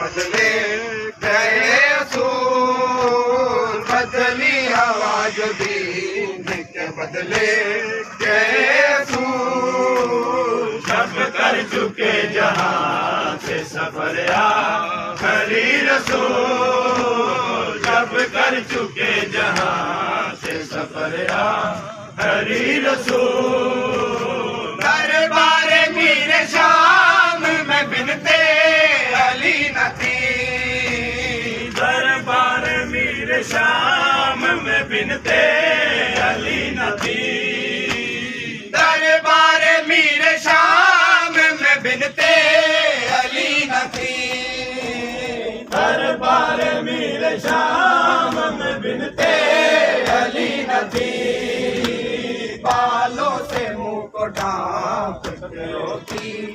बदले गए असूल, बदली हवा जो दीन के बदले गए असूल। सब कर चुके जहां से सफर आखिरी रसूल, सब कर चुके जहां से सफर आखिरी रसूल। दरबार मीर शाम में बिनते अली न थी, दरबार मीर शाम में बिनते अली न थी, दरबार मीर शाम में बिनते अली न थी, दरबार मीर शाम में बिनते अली न थी। बालों से मुंह को ढांप के रोती